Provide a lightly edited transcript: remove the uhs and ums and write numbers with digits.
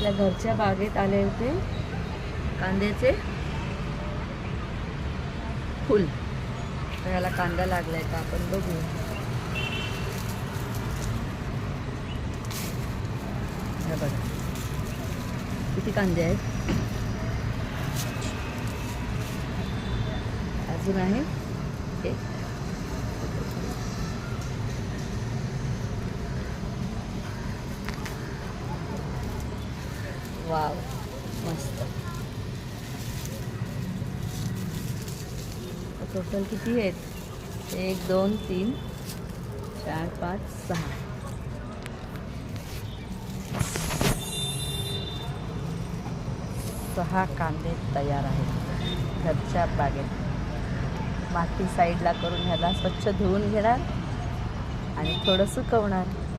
आपल्या घरच्या बागेत आले होते कांद्याचे फुल. तर याला कांदा लागलाय का आपण बघू. हे बघा किती कांदे आहेत. अजून आहे एक. वाव मस्त. टोटल किती आहेत. 1 2 3 4 5 6 6 कांदे तयार आहेत घरच्या बागेत. माती साईडला करून ह्याला स्वच्छ धुवून घेणार आणि थोडं सुकवणार.